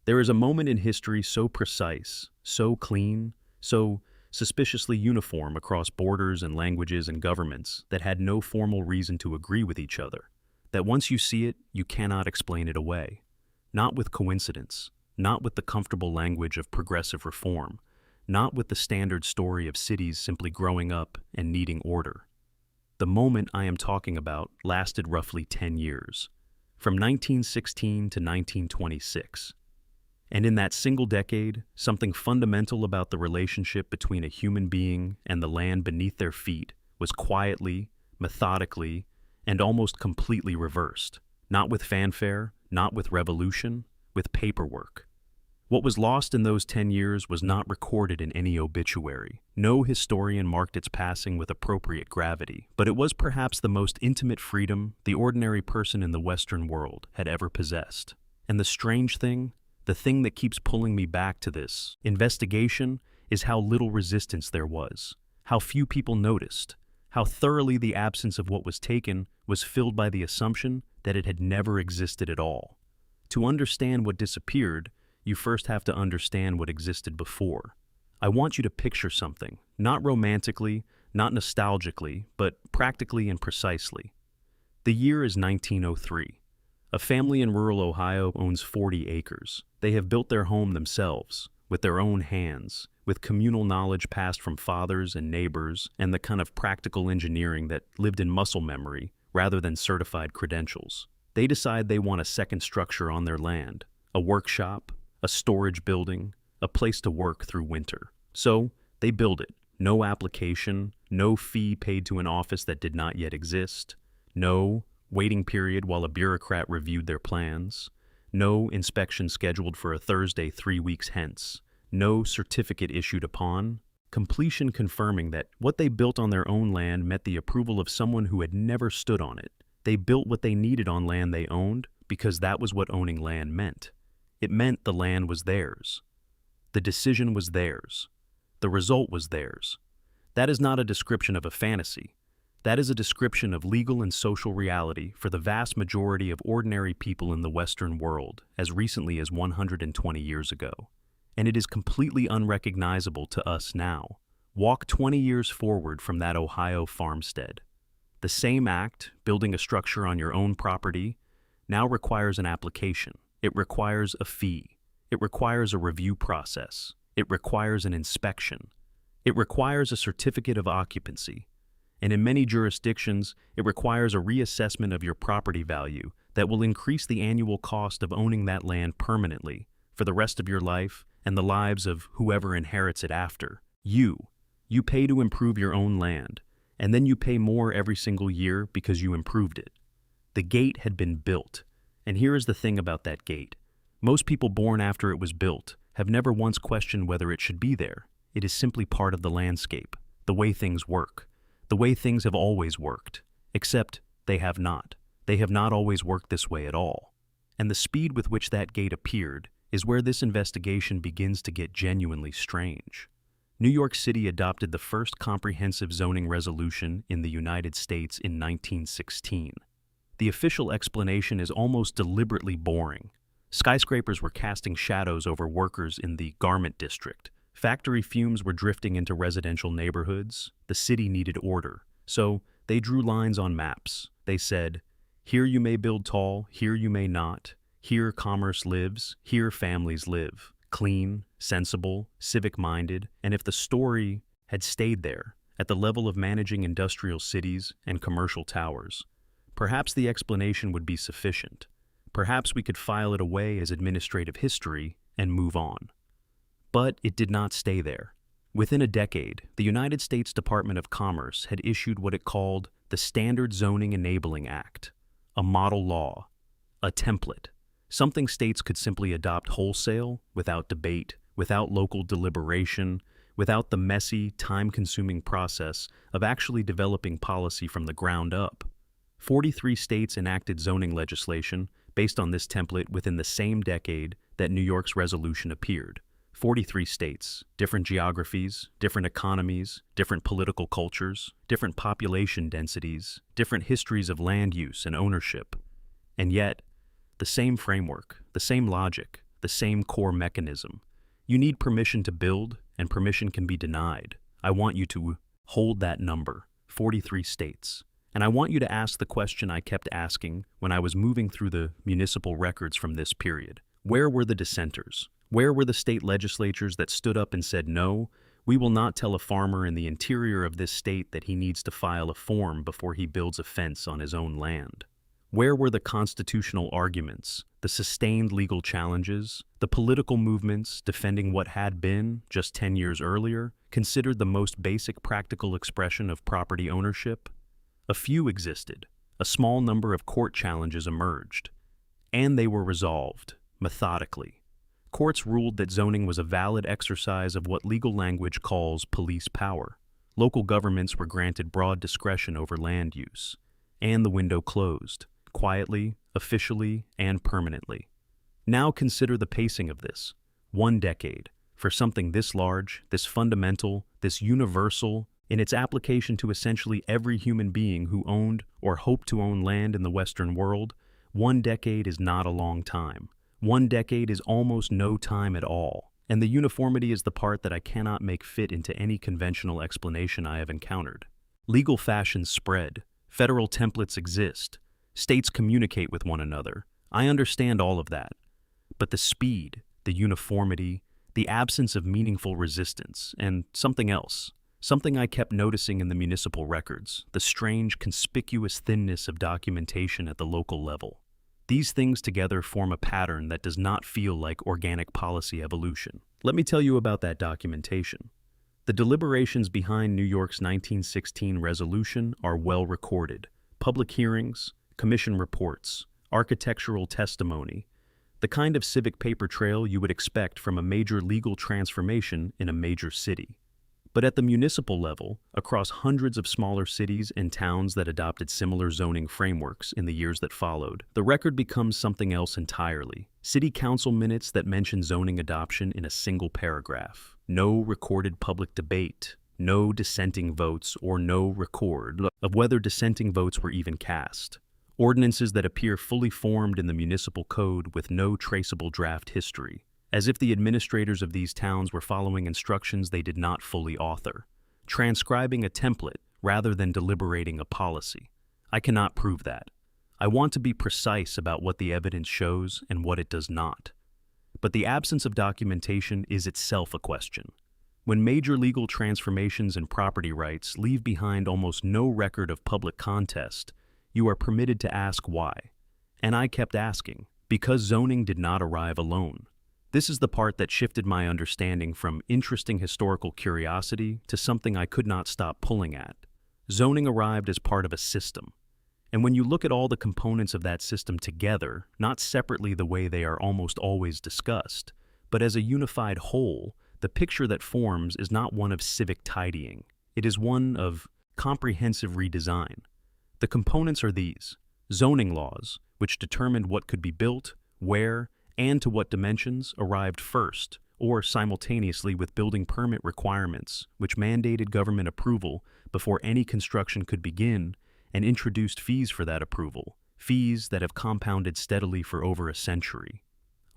There is a moment in history so precise, so clean, so suspiciously uniform across borders and languages and governments that had no formal reason to agree with each other, that once you see it, you cannot explain it away. Not with coincidence, not with the comfortable language of progressive reform, not with the standard story of cities simply growing up and needing order. The moment I am talking about lasted roughly 10 years, from 1916 to 1926. And in that single decade, something fundamental about the relationship between a human being and the land beneath their feet was quietly, methodically, and almost completely reversed. Not with fanfare, not with revolution, with paperwork. What was lost in those 10 years was not recorded in any obituary. No historian marked its passing with appropriate gravity, but it was perhaps the most intimate freedom the ordinary person in the Western world had ever possessed. And the strange thing, the thing that keeps pulling me back to this investigation, is how little resistance there was, how few people noticed, how thoroughly the absence of what was taken was filled by the assumption that it had never existed at all. To understand what disappeared, you first have to understand what existed before. I want you to picture something, not romantically, not nostalgically, but practically and precisely. The year is 1903. A family in rural Ohio owns 40 acres. They have built their home themselves, with their own hands, with communal knowledge passed from fathers and neighbors, and the kind of practical engineering that lived in muscle memory rather than certified credentials. They decide they want a second structure on their land, a workshop, a storage building, a place to work through winter. So they build it. No application, no fee paid to an office that did not yet exist, no waiting period while a bureaucrat reviewed their plans, no inspection scheduled for a Thursday 3 weeks hence, no certificate issued upon completion confirming that what they built on their own land met the approval of someone who had never stood on it. They built what they needed on land they owned because that was what owning land meant. It meant the land was theirs. The decision was theirs. The result was theirs. That is not a description of a fantasy. That is a description of legal and social reality for the vast majority of ordinary people in the Western world as recently as 120 years ago. And it is completely unrecognizable to us now. Walk 20 years forward from that Ohio farmstead. The same act, building a structure on your own property, now requires an application. It requires a fee. It requires a review process. It requires an inspection. It requires a certificate of occupancy. And in many jurisdictions, it requires a reassessment of your property value that will increase the annual cost of owning that land permanently for the rest of your life and the lives of whoever inherits it after. You pay to improve your own land, and then you pay more every single year because you improved it. The gate had been built, and here is the thing about that gate. Most people born after it was built have never once questioned whether it should be there. It is simply part of the landscape, the way things work. The way things have always worked, except they have not. They have not always worked this way at all. And the speed with which that gate appeared is where this investigation begins to get genuinely strange. New York City adopted the first comprehensive zoning resolution in the United States in 1916. The official explanation is almost deliberately boring. Skyscrapers were casting shadows over workers in the garment district. Factory fumes were drifting into residential neighborhoods. The city needed order. So they drew lines on maps. They said, here you may build tall, here you may not. Here commerce lives, here families live. Clean, sensible, civic-minded, and if the story had stayed there, at the level of managing industrial cities and commercial towers, perhaps the explanation would be sufficient. Perhaps we could file it away as administrative history and move on. But it did not stay there. Within a decade, the United States Department of Commerce had issued what it called the Standard Zoning Enabling Act, a model law, a template, something states could simply adopt wholesale, without debate, without local deliberation, without the messy, time-consuming process of actually developing policy from the ground up. 43 states enacted zoning legislation based on this template within the same decade that New York's resolution appeared. 43 states, different geographies, different economies, different political cultures, different population densities, different histories of land use and ownership. And yet, the same framework, the same logic, the same core mechanism. You need permission to build, and permission can be denied. I want you to hold that number, 43 states. And I want you to ask the question I kept asking when I was moving through the municipal records from this period. Where were the dissenters? Where were the state legislatures that stood up and said, no, we will not tell a farmer in the interior of this state that he needs to file a form before he builds a fence on his own land? Where were the constitutional arguments, the sustained legal challenges, the political movements defending what had been, just 10 years earlier, considered the most basic practical expression of property ownership? A few existed. A small number of court challenges emerged. And they were resolved, methodically. Courts ruled that zoning was a valid exercise of what legal language calls police power. Local governments were granted broad discretion over land use. And the window closed, quietly, officially, and permanently. Now consider the pacing of this. 1 decade, for something this large, this fundamental, this universal, in its application to essentially every human being who owned or hoped to own land in the Western world. 1 decade is not a long time. 1 decade is almost no time at all, and the uniformity is the part that I cannot make fit into any conventional explanation I have encountered. Legal fashions spread, federal templates exist, states communicate with one another. I understand all of that, but the speed, the uniformity, the absence of meaningful resistance, and something else. Something I kept noticing in the municipal records, the strange, conspicuous thinness of documentation at the local level. These things together form a pattern that does not feel like organic policy evolution. Let me tell you about that documentation. The deliberations behind New York's 1916 resolution are well recorded. Public hearings, commission reports, architectural testimony, the kind of civic paper trail you would expect from a major legal transformation in a major city. But at the municipal level, across hundreds of smaller cities and towns that adopted similar zoning frameworks in the years that followed, the record becomes something else entirely. City council minutes that mention zoning adoption in a single paragraph. No recorded public debate, no dissenting votes, or no record of whether dissenting votes were even cast. Ordinances that appear fully formed in the municipal code with no traceable draft history, as if the administrators of these towns were following instructions they did not fully author, transcribing a template rather than deliberating a policy. I cannot prove that. I want to be precise about what the evidence shows and what it does not. But the absence of documentation is itself a question. When major legal transformations in property rights leave behind almost no record of public contest, you are permitted to ask why. And I kept asking, because zoning did not arrive alone. This is the part that shifted my understanding from interesting historical curiosity to something I could not stop pulling at. Zoning arrived as part of a system. And when you look at all the components of that system together, not separately the way they are almost always discussed, but as a unified whole, the picture that forms is not one of civic tidying. It is one of comprehensive redesign. The components are these: zoning laws, which determined what could be built, where, and to what dimensions, arrived first, or simultaneously with building permit requirements, which mandated government approval before any construction could begin, and introduced fees for that approval, fees that have compounded steadily for over a century.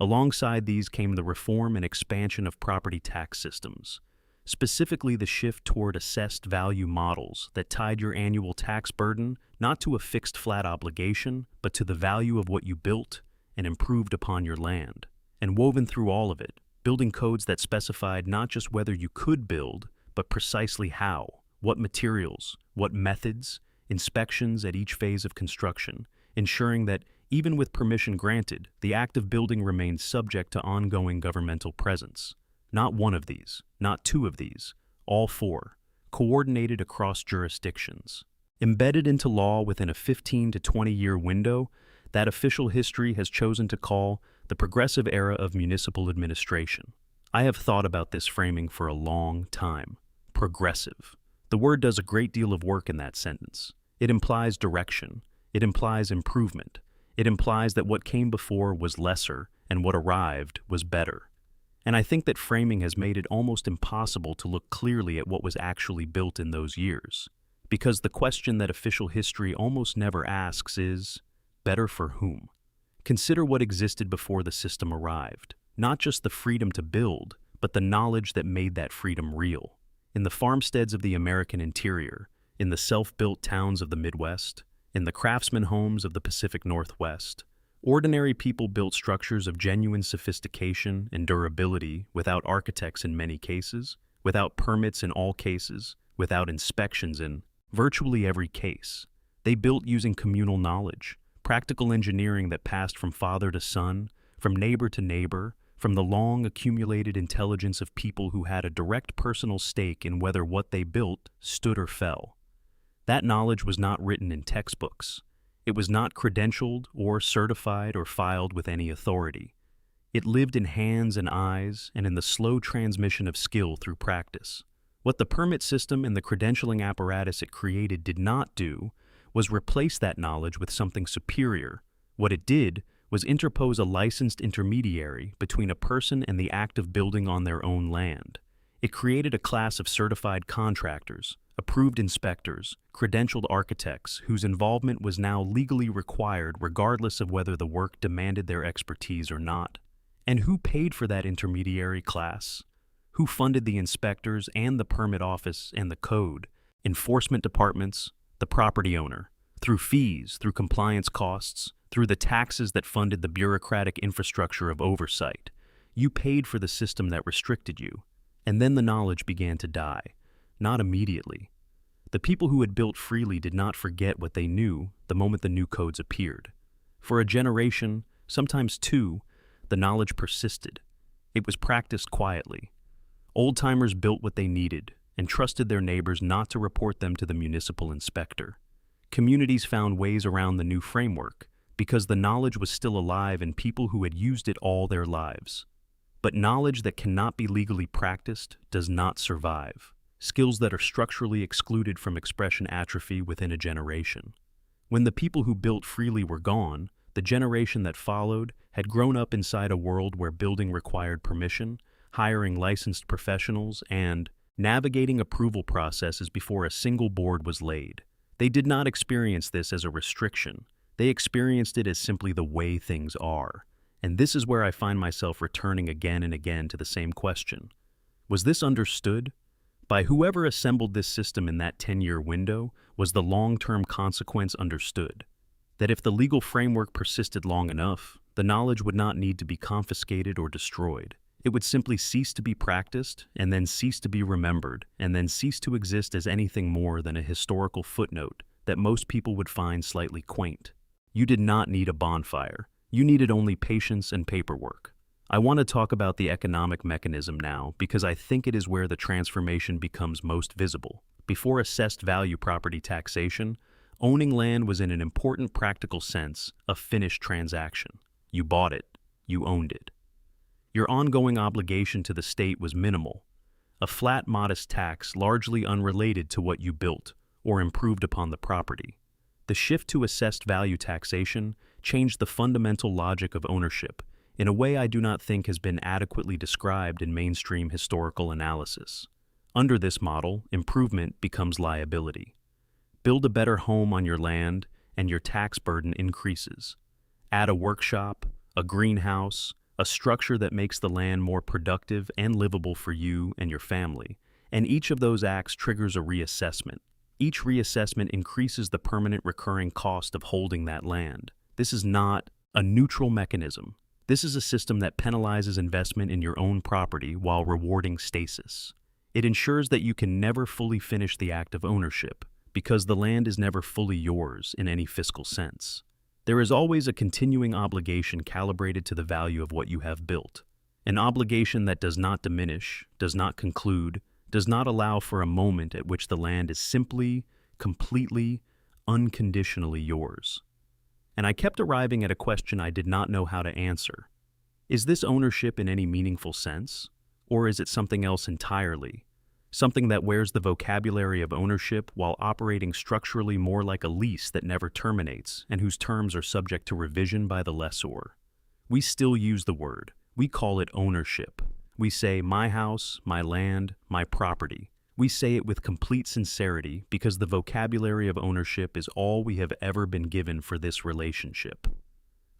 Alongside these came the reform and expansion of property tax systems, specifically the shift toward assessed value models that tied your annual tax burden not to a fixed flat obligation, but to the value of what you built and improved upon your land. And woven through all of it, building codes that specified not just whether you could build, but precisely how, what materials, what methods, inspections at each phase of construction, ensuring that even with permission granted, the act of building remained subject to ongoing governmental presence. Not one of these, not two of these, all four, coordinated across jurisdictions. Embedded into law within a 15 to 20-year window, that official history has chosen to call the progressive era of municipal administration. I have thought about this framing for a long time. Progressive. The word does a great deal of work in that sentence. It implies direction. It implies improvement. It implies that what came before was lesser and what arrived was better. And I think that framing has made it almost impossible to look clearly at what was actually built in those years. Because the question that official history almost never asks is, better for whom? Consider what existed before the system arrived. not just the freedom to build, but the knowledge that made that freedom real. In the farmsteads of the American interior, in the self-built towns of the Midwest, in the craftsman homes of the Pacific Northwest, ordinary people built structures of genuine sophistication and durability without architects in many cases, without permits in all cases, without inspections in virtually every case. They built using communal knowledge, practical engineering that passed from father to son, from neighbor to neighbor, from the long accumulated intelligence of people who had a direct personal stake in whether what they built stood or fell. That knowledge was not written in textbooks. It was not credentialed or certified or filed with any authority. It lived in hands and eyes and in the slow transmission of skill through practice. What the permit system and the credentialing apparatus it created did not do was replace that knowledge with something superior. What it did was interpose a licensed intermediary between a person and the act of building on their own land. It created a class of certified contractors, approved inspectors, credentialed architects whose involvement was now legally required regardless of whether the work demanded their expertise or not. And who paid for that intermediary class? Who funded the inspectors and the permit office and the code, enforcement departments, the property owner, through fees, through compliance costs, through the taxes that funded the bureaucratic infrastructure of oversight? You paid for the system that restricted you. And then the knowledge began to die. Not immediately. The people who had built freely did not forget what they knew the moment the new codes appeared. For a generation, sometimes two, the knowledge persisted. It was practiced quietly. Old-timers built what they needed and trusted their neighbors not to report them to the municipal inspector. Communities found ways around the new framework because the knowledge was still alive in people who had used it all their lives. But knowledge that cannot be legally practiced does not survive. Skills that are structurally excluded from expression atrophy within a generation. When the people who built freely were gone, the generation that followed had grown up inside a world where building required permission, hiring licensed professionals, and navigating approval processes before a single board was laid. They did not experience this as a restriction. They experienced it as simply the way things are. And this is where I find myself returning again and again to the same question. Was this understood? By whoever assembled this system in that 10-year window, was the long-term consequence understood? That if the legal framework persisted long enough, the knowledge would not need to be confiscated or destroyed. It would simply cease to be practiced, and then cease to be remembered, and then cease to exist as anything more than a historical footnote that most people would find slightly quaint. You did not need a bonfire. You needed only patience and paperwork. I want to talk about the economic mechanism now because I think it is where the transformation becomes most visible. Before assessed value property taxation, owning land was in an important practical sense a finished transaction. You bought it. You owned it. Your ongoing obligation to the state was minimal, a flat, modest tax largely unrelated to what you built or improved upon the property. The shift to assessed value taxation changed the fundamental logic of ownership in a way I do not think has been adequately described in mainstream historical analysis. Under this model, improvement becomes liability. Build a better home on your land, and your tax burden increases. Add a workshop, a greenhouse, a structure that makes the land more productive and livable for you and your family, and each of those acts triggers a reassessment. Each reassessment increases the permanent recurring cost of holding that land. This is not a neutral mechanism. This is a system that penalizes investment in your own property while rewarding stasis. It ensures that you can never fully finish the act of ownership, because the land is never fully yours in any fiscal sense. There is always a continuing obligation calibrated to the value of what you have built, an obligation that does not diminish, does not conclude, does not allow for a moment at which the land is simply, completely, unconditionally yours. And I kept arriving at a question I did not know how to answer. Is this ownership in any meaningful sense? Or is it something else entirely? Something that wears the vocabulary of ownership while operating structurally more like a lease that never terminates and whose terms are subject to revision by the lessor. We still use the word. We call it ownership. We say my house, my land, my property. We say it with complete sincerity because the vocabulary of ownership is all we have ever been given for this relationship.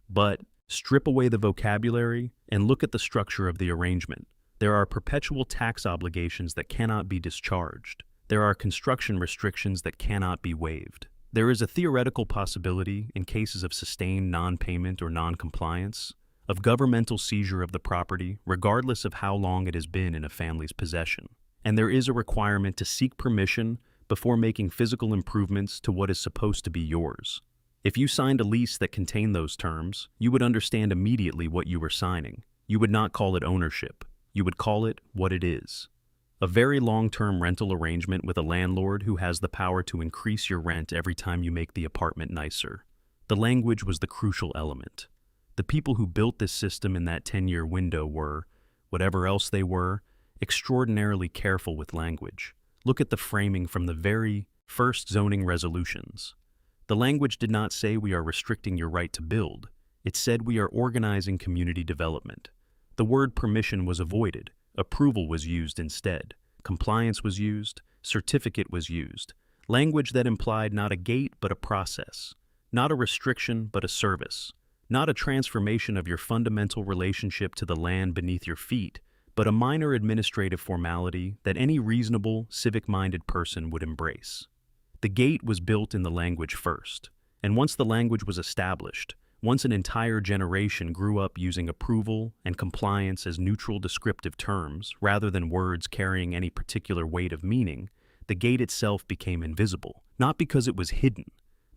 But Strip away the vocabulary and look at the structure of the arrangement. There are perpetual tax obligations that cannot be discharged. There are construction restrictions that cannot be waived. There is a theoretical possibility, in cases of sustained non-payment or non-compliance, of governmental seizure of the property, regardless of how long it has been in a family's possession. And there is a requirement to seek permission before making physical improvements to what is supposed to be yours. If you signed a lease that contained those terms, you would understand immediately what you were signing. You would not call it ownership. You would call it what it is. A very long-term rental arrangement with a landlord who has the power to increase your rent every time you make the apartment nicer. The language was the crucial element. The people who built this system in that 10-year window were, whatever else they were, extraordinarily careful with language. Look at the framing from the very first zoning resolutions. The language did not say we are restricting your right to build. It said we are organizing community development. The word permission was avoided. Approval was used instead. Compliance was used. Certificate was used. Language that implied not a gate but a process. Not a restriction but a service. Not a transformation of your fundamental relationship to the land beneath your feet, but a minor administrative formality that any reasonable, civic-minded person would embrace. The gate was built in the language first, and once the language was established, once an entire generation grew up using approval and compliance as neutral descriptive terms rather than words carrying any particular weight of meaning, the gate itself became invisible, not because it was hidden,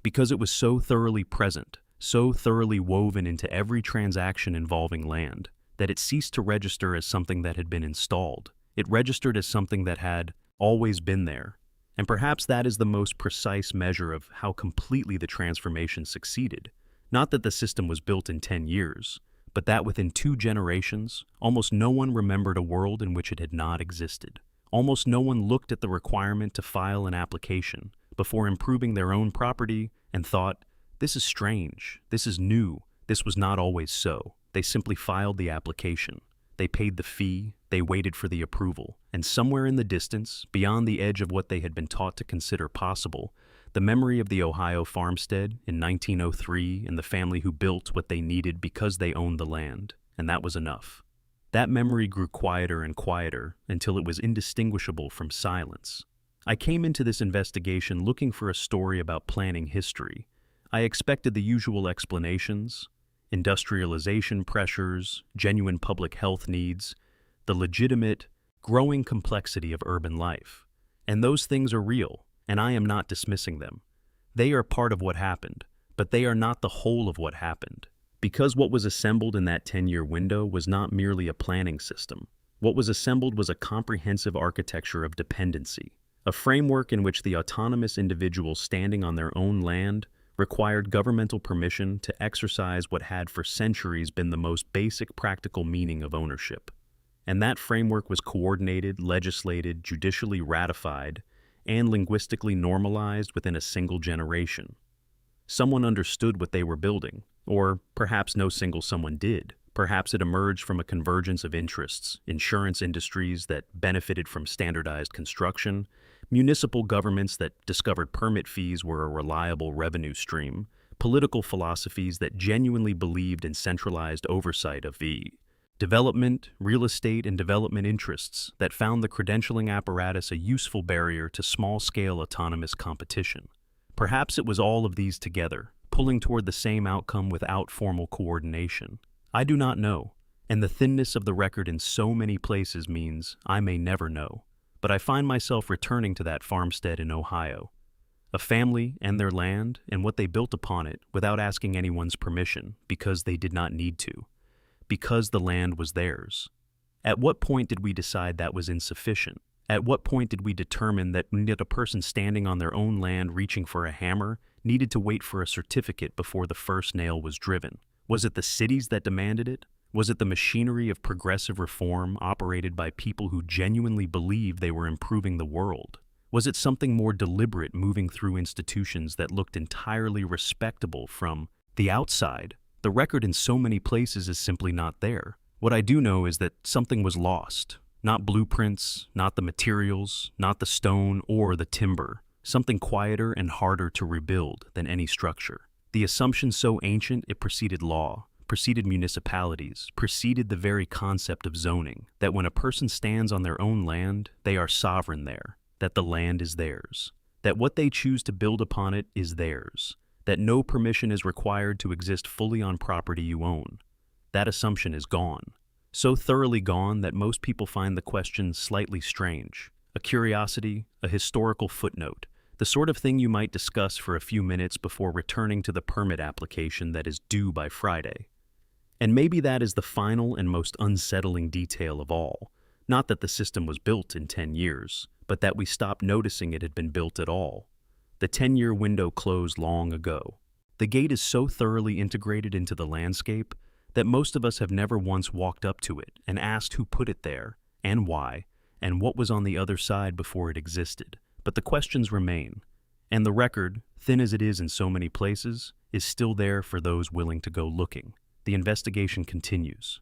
because it was so thoroughly present, so thoroughly woven into every transaction involving land, that it ceased to register as something that had been installed. It registered as something that had always been there. And perhaps that is the most precise measure of how completely the transformation succeeded. Not that the system was built in 10 years, but that within 2 generations, almost no one remembered a world in which it had not existed. Almost no one looked at the requirement to file an application before improving their own property and thought, this is strange, this is new, this was not always so. They simply filed the application. They paid the fee, they waited for the approval, and somewhere in the distance, beyond the edge of what they had been taught to consider possible, the memory of the Ohio farmstead in 1903 and the family who built what they needed because they owned the land, and that was enough. That memory grew quieter and quieter until it was indistinguishable from silence. I came into this investigation looking for a story about planning history. I expected the usual explanations: industrialization pressures, genuine public health needs, the legitimate, growing complexity of urban life. And those things are real, and I am not dismissing them. They are part of what happened, but they are not the whole of what happened. Because what was assembled in that 10-year window was not merely a planning system. What was assembled was a comprehensive architecture of dependency, a framework in which the autonomous individuals standing on their own land required governmental permission to exercise what had for centuries been the most basic practical meaning of ownership. And that framework was coordinated, legislated, judicially ratified, and linguistically normalized within a single generation. Someone understood what they were building, or perhaps no single someone did. Perhaps it emerged from a convergence of interests: insurance industries that benefited from standardized construction, municipal governments that discovered permit fees were a reliable revenue stream, political philosophies that genuinely believed in centralized oversight of the development, real estate, and development interests that found the credentialing apparatus a useful barrier to small-scale autonomous competition. Perhaps it was all of these together, pulling toward the same outcome without formal coordination. I do not know, and the thinness of the record in so many places means I may never know. But I find myself returning to that farmstead in Ohio. A family and their land and what they built upon it without asking anyone's permission, because they did not need to, because the land was theirs. At what point did we decide that was insufficient? At what point did we determine that a person standing on their own land reaching for a hammer needed to wait for a certificate before the first nail was driven? Was it the cities that demanded it? Was it the machinery of progressive reform operated by people who genuinely believed they were improving the world? Was it something more deliberate moving through institutions that looked entirely respectable from the outside? The record in so many places is simply not there. What I do know is that something was lost. Not blueprints, not the materials, not the stone or the timber. Something quieter and harder to rebuild than any structure. The assumption so ancient it preceded law, preceded municipalities, preceded the very concept of zoning, that when a person stands on their own land, they are sovereign there, that the land is theirs, that what they choose to build upon it is theirs, that no permission is required to exist fully on property you own. That assumption is gone. So thoroughly gone that most people find the question slightly strange. A curiosity, a historical footnote, the sort of thing you might discuss for a few minutes before returning to the permit application that is due by Friday. And maybe that is the final and most unsettling detail of all. Not that the system was built in 10 years, but that we stopped noticing it had been built at all. The 10-year window closed long ago. The gate is so thoroughly integrated into the landscape that most of us have never once walked up to it and asked who put it there, and why, and what was on the other side before it existed. But the questions remain, and the record, thin as it is in so many places, is still there for those willing to go looking. The investigation continues.